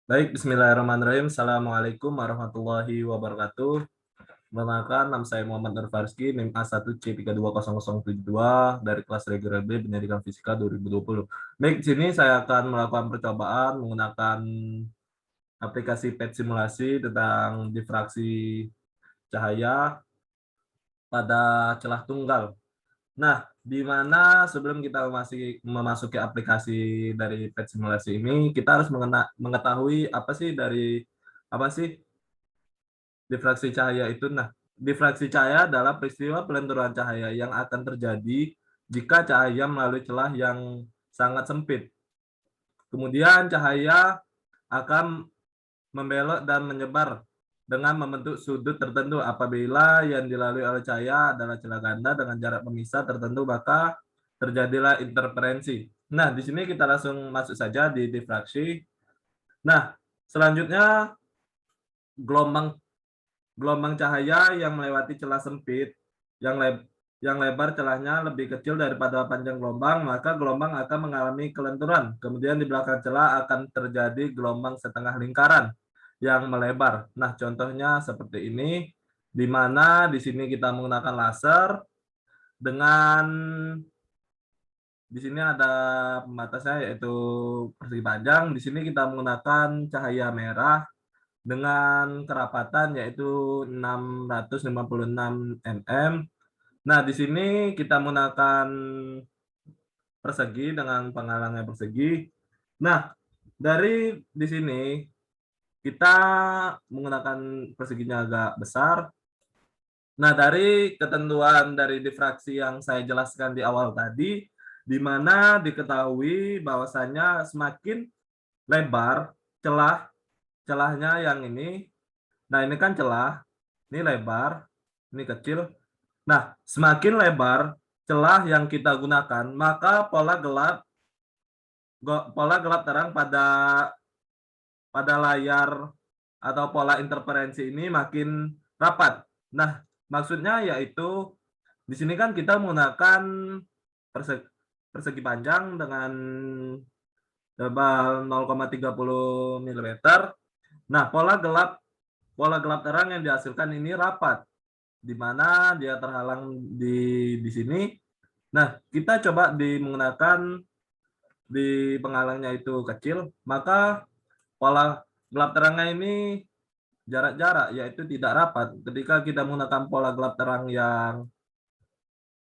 Baik, bismillahirrahmanirrahim. Assalamualaikum warahmatullahi wabarakatuh. Perkenalkan, nama saya Muhammad Nur Farizky, NIM A1C320072 dari kelas reguler B Pendidikan Fisika 2020. Baik, di sini saya akan melakukan percobaan menggunakan aplikasi PET simulasi tentang difraksi cahaya pada celah tunggal. Nah, di mana sebelum kita memasuki aplikasi dari PET simulasi ini, kita harus mengetahui apa sih difraksi cahaya itu. Nah, difraksi cahaya adalah peristiwa pelenturan cahaya yang akan terjadi jika cahaya melalui celah yang sangat sempit. Kemudian cahaya akan membelok dan menyebar dengan membentuk sudut tertentu. Apabila yang dilalui oleh cahaya adalah celah ganda dengan jarak pemisah tertentu, maka terjadilah interferensi. Nah, di sini kita langsung masuk saja di difraksi. Nah, selanjutnya gelombang gelombang cahaya yang melewati celah sempit yang lebar celahnya lebih kecil daripada panjang gelombang, maka gelombang akan mengalami kelenturan. Kemudian di belakang celah akan terjadi gelombang setengah lingkaran yang melebar. Nah, contohnya seperti ini, di mana di sini kita menggunakan laser dengan di sini ada pembatasnya yaitu persegi panjang. Di sini kita menggunakan cahaya merah dengan kerapatan yaitu 656 nm. Nah, di sini kita menggunakan persegi dengan penghalangnya persegi. Nah, dari di sini kita menggunakan perseginya agak besar. Nah, dari ketentuan dari difraksi yang saya jelaskan di awal tadi, di mana diketahui bahwasanya semakin lebar celahnya yang ini. Nah, ini kan celah, ini lebar, ini kecil. Nah, semakin lebar celah yang kita gunakan, maka pola gelap terang pada layar atau pola interferensi ini makin rapat. Nah, maksudnya yaitu di sini kan kita menggunakan persegi panjang dengan tebal 0,30 mm. Nah, pola gelap terang yang dihasilkan ini rapat, di mana dia terhalang di sini. Nah, kita coba menggunakan di penghalangnya itu kecil, maka pola gelap terangnya ini jarak-jarak, yaitu tidak rapat. Ketika kita menggunakan pola gelap terang yang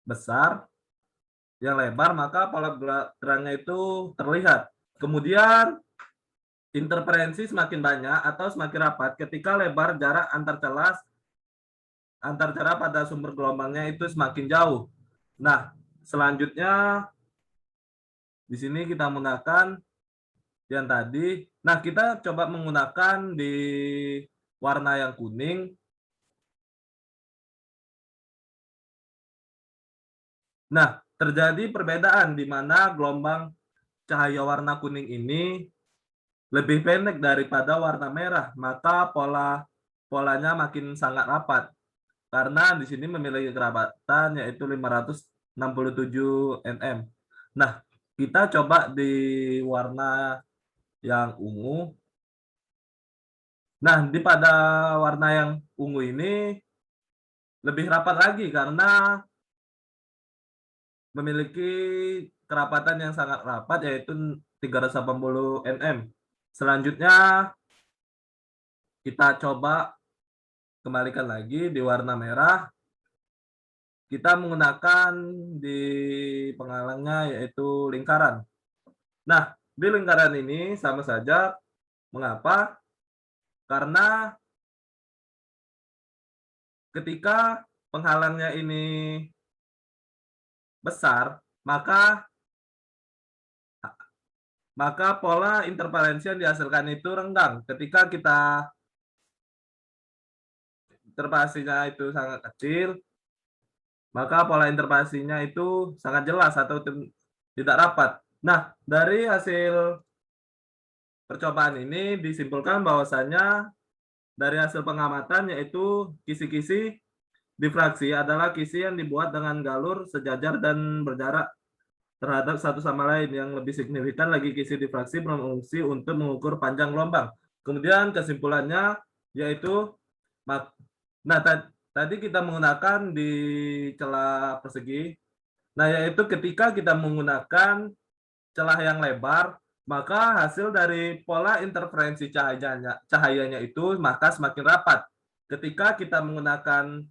besar, yang lebar, maka pola gelap terangnya itu terlihat. Kemudian interferensi semakin banyak atau semakin rapat ketika lebar jarak antar celah pada sumber gelombangnya itu semakin jauh. Nah, selanjutnya di sini kita menggunakan yang tadi. Nah, kita coba menggunakan di warna yang kuning. Nah, terjadi perbedaan di mana gelombang cahaya warna kuning ini lebih pendek daripada warna merah, maka polanya makin sangat rapat. Karena di sini memiliki kerapatan yaitu 567 nm. Nah, kita coba di warna yang ungu. Nah, pada warna yang ungu ini lebih rapat lagi karena memiliki kerapatan yang sangat rapat yaitu 380 nm. Selanjutnya kita coba kembalikan lagi di warna merah. Kita menggunakan di penghalangnya yaitu lingkaran. Nah, di lingkaran ini sama saja. Mengapa? Karena ketika penghalangnya ini besar, maka pola interferensi yang dihasilkan itu renggang. Ketika interferensinya itu sangat kecil, maka pola interferensinya itu sangat jelas atau tidak rapat. Nah, dari hasil percobaan ini disimpulkan bahwasanya dari hasil pengamatan yaitu kisi-kisi difraksi adalah kisi yang dibuat dengan galur sejajar dan berjarak terhadap satu sama lain. Yang lebih signifikan lagi, kisi difraksi berfungsi untuk mengukur panjang gelombang. Kemudian kesimpulannya yaitu mak nah tadi kita menggunakan di celah persegi. Nah, yaitu ketika kita menggunakan celah yang lebar, maka hasil dari pola interferensi cahayanya itu maka semakin rapat. Ketika kita menggunakan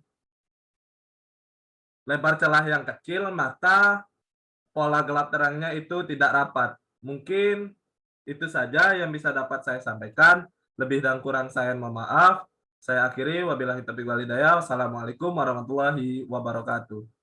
lebar celah yang kecil, maka pola gelap terangnya itu tidak rapat. Mungkin itu saja yang bisa dapat saya sampaikan. Lebih dan kurang saya mohon maaf. Saya akhiri, wabillahi taufiq wal hidayah. Wassalamualaikum warahmatullahi wabarakatuh.